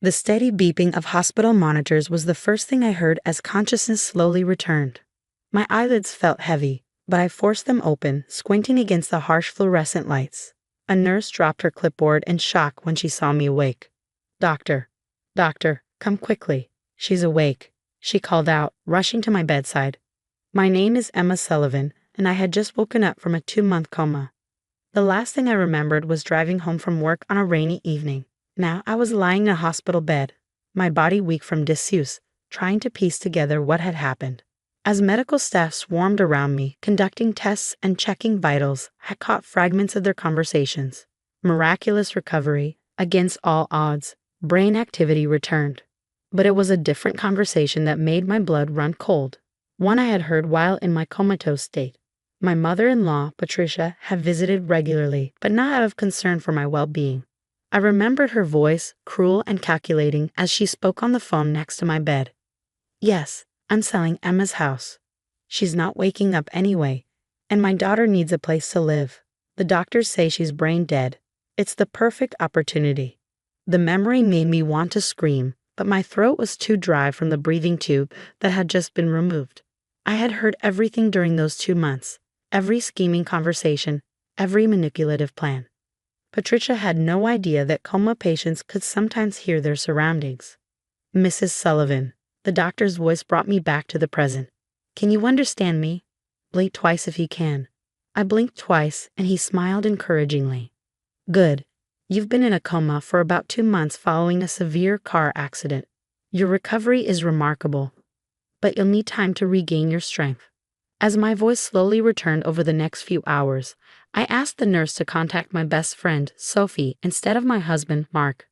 The steady beeping of hospital monitors was the first thing I heard as consciousness slowly returned. My eyelids felt heavy, but I forced them open, squinting against the harsh fluorescent lights. A nurse dropped her clipboard in shock when she saw me awake. "Doctor, doctor, come quickly. She's awake," she called out, rushing to my bedside. My name is Emma Sullivan, and I had just woken up from a 2-month coma. The last thing I remembered was driving home from work on a rainy evening. Now I was lying in a hospital bed, my body weak from disuse, trying to piece together what had happened. As medical staff swarmed around me, conducting tests and checking vitals, I caught fragments of their conversations. Miraculous recovery, against all odds, brain activity returned. But it was a different conversation that made my blood run cold. One I had heard while in my comatose state. My mother-in-law, Patricia, had visited regularly, but not out of concern for my well-being. I remembered her voice, cruel and calculating, as she spoke on the phone next to my bed. "Yes, I'm selling Emma's house. She's not waking up anyway, and my daughter needs a place to live. The doctors say she's brain dead. It's the perfect opportunity." The memory made me want to scream, but my throat was too dry from the breathing tube that had just been removed. I had heard everything during those 2 months, every scheming conversation, every manipulative plan. Patricia had no idea that coma patients could sometimes hear their surroundings. "Mrs. Sullivan," the doctor's voice brought me back to the present. "Can you understand me? Blink twice if you can." I blinked twice, and he smiled encouragingly. "Good. You've been in a coma for about 2 months following a severe car accident. Your recovery is remarkable, but you'll need time to regain your strength." As my voice slowly returned over the next few hours, I asked the nurse to contact my best friend, Sophie, instead of my husband, Mark.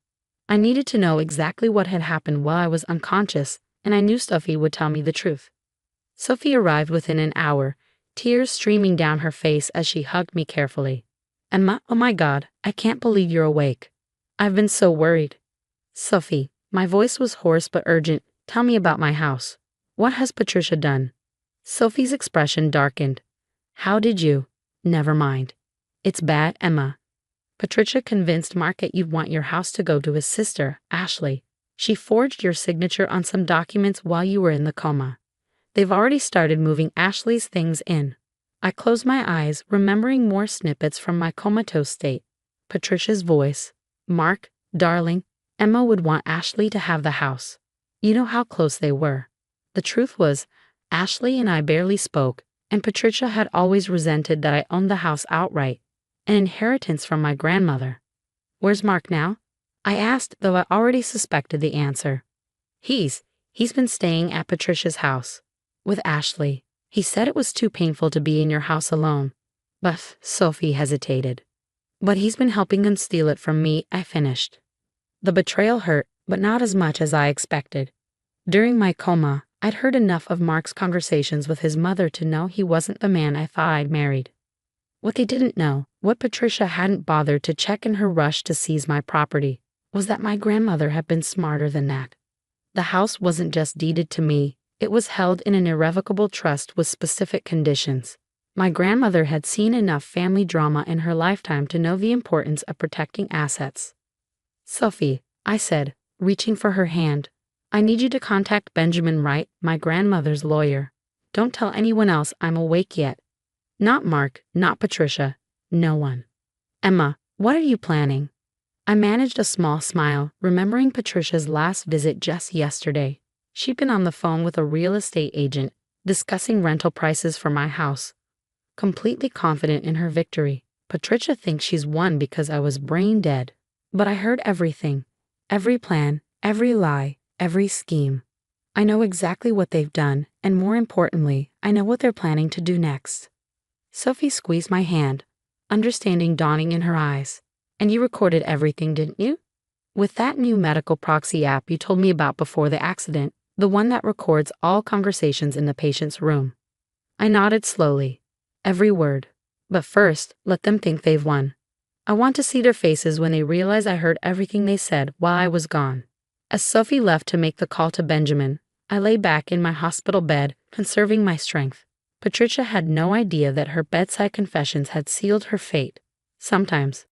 I needed to know exactly what had happened while I was unconscious, and I knew Sophie would tell me the truth. Sophie arrived within an hour, tears streaming down her face as she hugged me carefully. "Emma, oh my God, I can't believe you're awake. I've been so worried." "Sophie," my voice was hoarse but urgent, "tell me about my house. What has Patricia done?" Sophie's expression darkened. "How did you? Never mind. It's bad, Emma. Patricia convinced Mark that you'd want your house to go to his sister, Ashley. She forged your signature on some documents while you were in the coma. They've already started moving Ashley's things in." I closed my eyes, remembering more snippets from my comatose state. Patricia's voice. "Mark, darling, Emma would want Ashley to have the house. You know how close they were." The truth was, Ashley and I barely spoke, and Patricia had always resented that I owned the house outright, an inheritance from my grandmother. "Where's Mark now?" I asked, though I already suspected the answer. He's been staying at Patricia's house, with Ashley. He said it was too painful to be in your house alone." But Sophie hesitated. "But he's been helping them steal it from me," I finished. The betrayal hurt, but not as much as I expected. During my coma, I'd heard enough of Mark's conversations with his mother to know he wasn't the man I thought I'd married. What they didn't know, what Patricia hadn't bothered to check in her rush to seize my property, was that my grandmother had been smarter than that. The house wasn't just deeded to me, it was held in an irrevocable trust with specific conditions. My grandmother had seen enough family drama in her lifetime to know the importance of protecting assets. "Sophie," I said, reaching for her hand, "I need you to contact Benjamin Wright, my grandmother's lawyer. Don't tell anyone else I'm awake yet. Not Mark, not Patricia, no one." "Emma, what are you planning?" I managed a small smile, remembering Patricia's last visit just yesterday. She'd been on the phone with a real estate agent, discussing rental prices for my house. Completely confident in her victory, Patricia thinks she's won because I was brain dead. But I heard everything. Every plan, every lie, every scheme. I know exactly what they've done, and more importantly, I know what they're planning to do next. Sophie squeezed my hand, understanding dawning in her eyes. "And you recorded everything, didn't you? With that new medical proxy app you told me about before the accident, the one that records all conversations in the patient's room." I nodded slowly. "Every word. But first, let them think they've won. I want to see their faces when they realize I heard everything they said while I was gone." As Sophie left to make the call to Benjamin, I lay back in my hospital bed, conserving my strength. Patricia had no idea that her bedside confessions had sealed her fate. Sometimes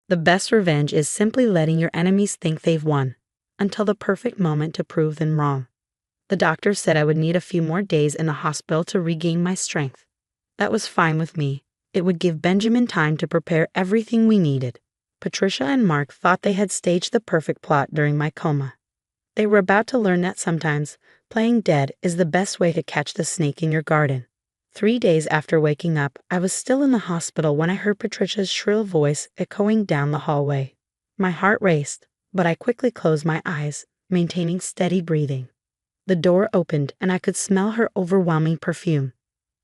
the best revenge is simply letting your enemies think they've won. until the perfect moment to prove them wrong. The doctor said I would need a few more days in the hospital to regain my strength. That was fine with me. It would give Benjamin time to prepare everything we needed. Patricia and Mark thought they had staged the perfect plot during my coma. They were about to learn that sometimes playing dead is the best way to catch the snake in your garden. 3 days after waking up, I was still in the hospital when I heard Patricia's shrill voice echoing down the hallway. My heart raced, but I quickly closed my eyes, maintaining steady breathing. The door opened and I could smell her overwhelming perfume.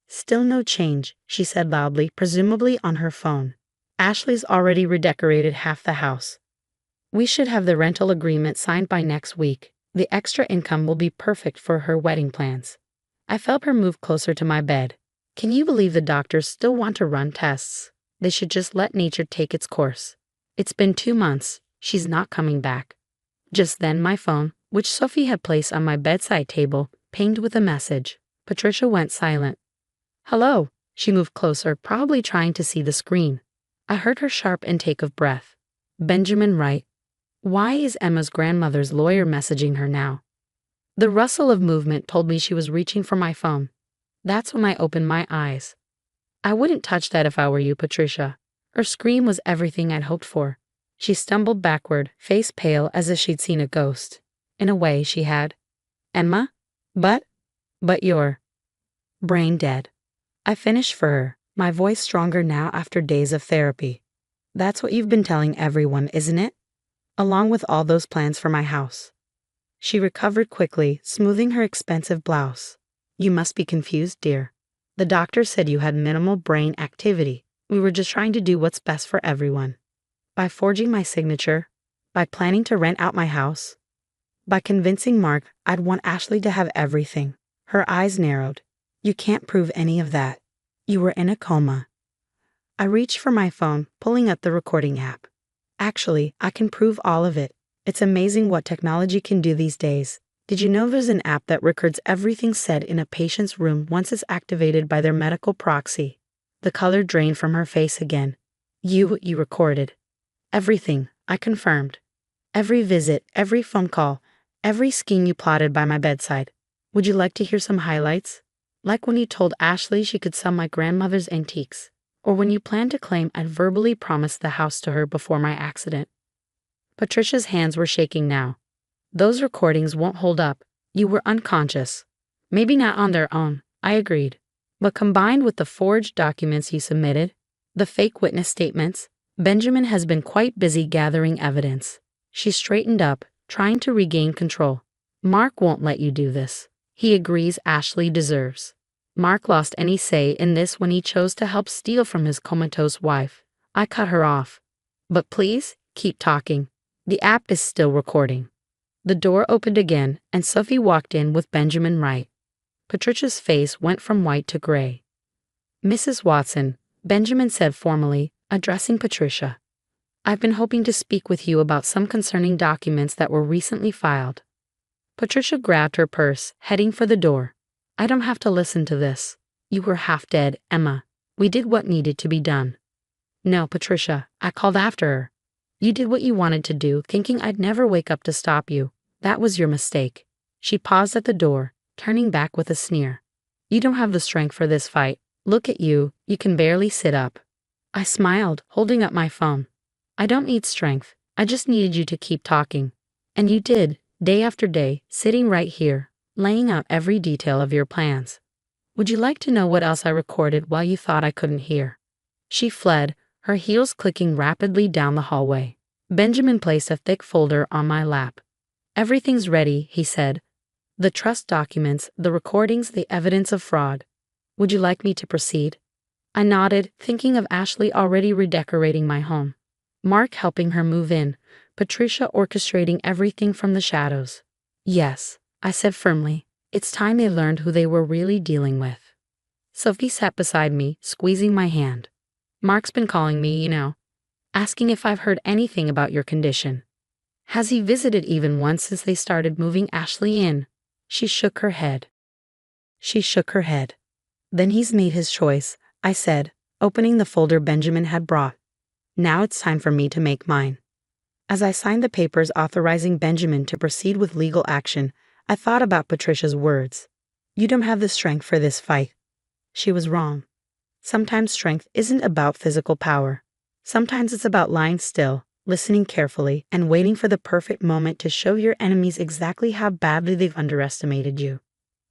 "Still no change," she said loudly, presumably on her phone. "Ashley's already redecorated half the house. We should have the rental agreement signed by next week. The extra income will be perfect for her wedding plans." I felt her move closer to my bed. Can you believe the doctors still want to run tests? They should just let nature take its course. It's been 2 months. She's not coming back. Just then my phone, which Sophie had placed on my bedside table, pinged with a message. Patricia went silent. "Hello." She moved closer, probably trying to see the screen. I heard her sharp intake of breath. "Benjamin Wright. Why is Emma's grandmother's lawyer messaging her now?" The rustle of movement told me she was reaching for my phone. That's when I opened my eyes. "I wouldn't touch that if I were you, Patricia." Her scream was everything I'd hoped for. She stumbled backward, face pale as if she'd seen a ghost. In a way, she had. "Emma? But you're brain dead." I finished for her, my voice stronger now after days of therapy. "That's what you've been telling everyone, isn't it? Along with all those plans for my house." She recovered quickly, smoothing her expensive blouse. "You must be confused, dear. The doctor said you had minimal brain activity. We were just trying to do what's best for everyone. By forging my signature, by planning to rent out my house, by convincing Mark I'd want Ashley to have everything." Her eyes narrowed. "You can't prove any of that. You were in a coma." I reached for my phone, pulling up the recording app. "Actually, I can prove all of it. It's amazing what technology can do these days. Did you know there's an app that records everything said in a patient's room once it's activated by their medical proxy?" The color drained from her face again. You recorded." "Everything," I confirmed. "Every visit, every phone call, every scheme you plotted by my bedside. Would you like to hear some highlights? Like when you told Ashley she could sell my grandmother's antiques, or when you planned to claim I'd verbally promised the house to her before my accident." Patricia's hands were shaking now. "Those recordings won't hold up. You were unconscious." "Maybe not on their own," I agreed. "But combined with the forged documents you submitted, the fake witness statements, Benjamin has been quite busy gathering evidence." She straightened up, trying to regain control. "Mark won't let you do this. He agrees Ashley deserves." Mark lost any say in this when he chose to help steal from his comatose wife. I cut her off. "But please, keep talking. The app is still recording." The door opened again, and Sophie walked in with Benjamin Wright. Patricia's face went from white to gray. "Mrs. Watson," Benjamin said formally, addressing Patricia, "I've been hoping to speak with you about some concerning documents that were recently filed." Patricia grabbed her purse, heading for the door. "I don't have to listen to this. You were half dead, Emma. We did what needed to be done." "No, Patricia," I called after her. "You did what you wanted to do, thinking I'd never wake up to stop you. That was your mistake." She paused at the door, turning back with a sneer. "You don't have the strength for this fight. Look at you, you can barely sit up." I smiled, holding up my phone. "I don't need strength. I just needed you to keep talking. And you did, day after day, sitting right here, laying out every detail of your plans. Would you like to know what else I recorded while you thought I couldn't hear?" She fled, her heels clicking rapidly down the hallway. Benjamin placed a thick folder on my lap. "Everything's ready," he said. "The trust documents, the recordings, the evidence of fraud. Would you like me to proceed?" I nodded, thinking of Ashley already redecorating my home, Mark helping her move in, Patricia orchestrating everything from the shadows. "Yes," I said firmly. "It's time they learned who they were really dealing with." Sophie sat beside me, squeezing my hand. "Mark's been calling me, asking if I've heard anything about your condition. Has he visited even once since they started moving Ashley in?" She shook her head. "Then he's made his choice," I said, opening the folder Benjamin had brought. "Now it's time for me to make mine." As I signed the papers authorizing Benjamin to proceed with legal action, I thought about Patricia's words. You don't have the strength for this fight. She was wrong. Sometimes strength isn't about physical power. Sometimes it's about lying still, listening carefully, and waiting for the perfect moment to show your enemies exactly how badly they've underestimated you.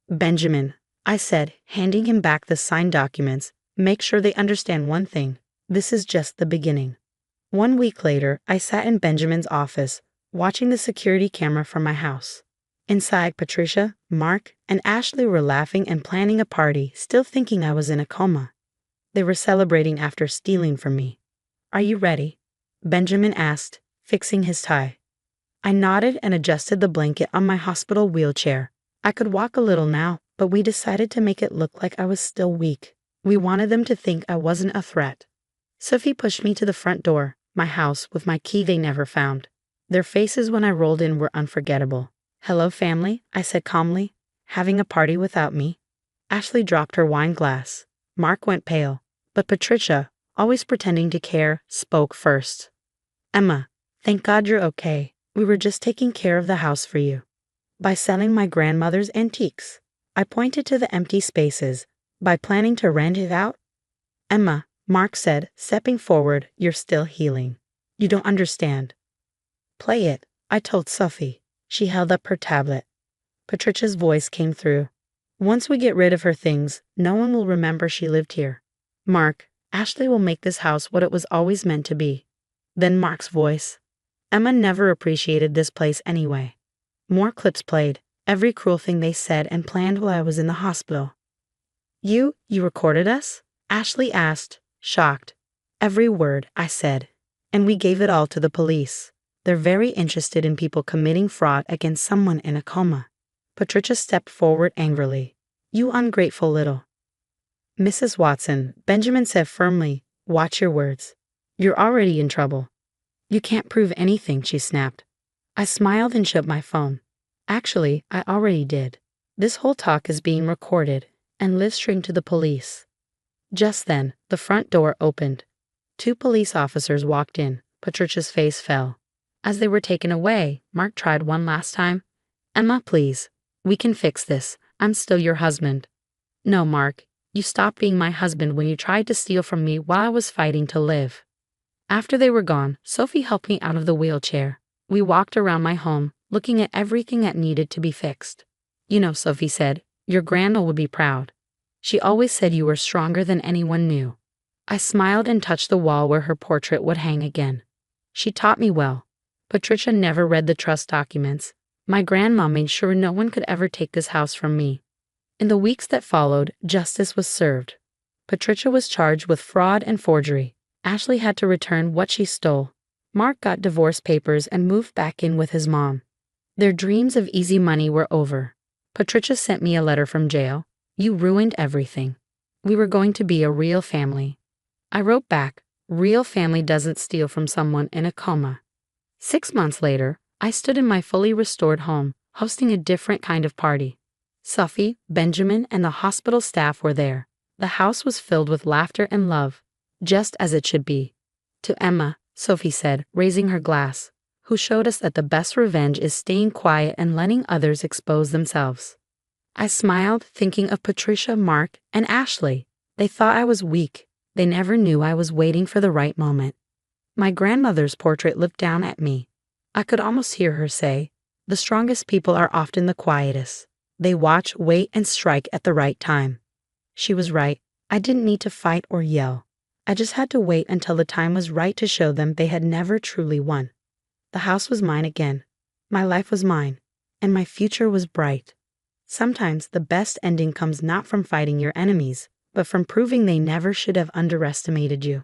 Benjamin, I said, handing him back the signed documents, make sure they understand one thing. This is just the beginning. 1 week later, I sat in Benjamin's office, watching the security camera from my house. Inside, Patricia, Mark, and Ashley were laughing and planning a party, still thinking I was in a coma. They were celebrating after stealing from me. Are you ready? Benjamin asked, fixing his tie. I nodded and adjusted the blanket on my hospital wheelchair. I could walk a little now, but we decided to make it look like I was still weak. We wanted them to think I wasn't a threat. Sophie pushed me to the front door, my house, with my key they never found. Their faces when I rolled in were unforgettable. Hello, family, I said calmly. Having a party without me? Ashley dropped her wine glass. Mark went pale. But Patricia, always pretending to care, spoke first. Emma, thank God you're okay. We were just taking care of the house for you. By selling my grandmother's antiques. I pointed to the empty spaces. By planning to rent it out? Emma, Mark said, stepping forward, you're still healing. You don't understand. Play it, I told Sophie. She held up her tablet. Patricia's voice came through. Once we get rid of her things, no one will remember she lived here. Mark, Ashley will make this house what it was always meant to be. Then Mark's voice. Emma never appreciated this place anyway. More clips played, every cruel thing they said and planned while I was in the hospital. You recorded us? Ashley asked, shocked. Every word, I said. And we gave it all to the police. They're very interested in people committing fraud against someone in a coma. Patricia stepped forward angrily. You ungrateful little. Mrs. Watson, Benjamin said firmly, watch your words. You're already in trouble. You can't prove anything, she snapped. I smiled and shut my phone. Actually, I already did. This whole talk is being recorded and live-streamed to the police. Just then, the front door opened. 2 police officers walked in. Patricia's face fell. As they were taken away, Mark tried one last time. Emma, please. We can fix this. I'm still your husband. No, Mark. You stopped being my husband when you tried to steal from me while I was fighting to live. After they were gone, Sophie helped me out of the wheelchair. We walked around my home, looking at everything that needed to be fixed. You know, Sophie said, your grandma would be proud. She always said you were stronger than anyone knew. I smiled and touched the wall where her portrait would hang again. She taught me well. Patricia never read the trust documents. My grandma made sure no one could ever take this house from me. In the weeks that followed, justice was served. Patricia was charged with fraud and forgery. Ashley had to return what she stole. Mark got divorce papers and moved back in with his mom. Their dreams of easy money were over. Patricia sent me a letter from jail. You ruined everything. We were going to be a real family. I wrote back, real family doesn't steal from someone in a coma. 6 months later, I stood in my fully restored home, hosting a different kind of party. Sophie, Benjamin, and the hospital staff were there. The house was filled with laughter and love, just as it should be. To Emma, Sophie said, raising her glass, who showed us that the best revenge is staying quiet and letting others expose themselves. I smiled, thinking of Patricia, Mark, and Ashley. They thought I was weak. They never knew I was waiting for the right moment. My grandmother's portrait looked down at me. I could almost hear her say, the strongest people are often the quietest. They watch, wait, and strike at the right time. She was right. I didn't need to fight or yell. I just had to wait until the time was right to show them they had never truly won. The house was mine again. My life was mine, and my future was bright. Sometimes the best ending comes not from fighting your enemies, but from proving they never should have underestimated you.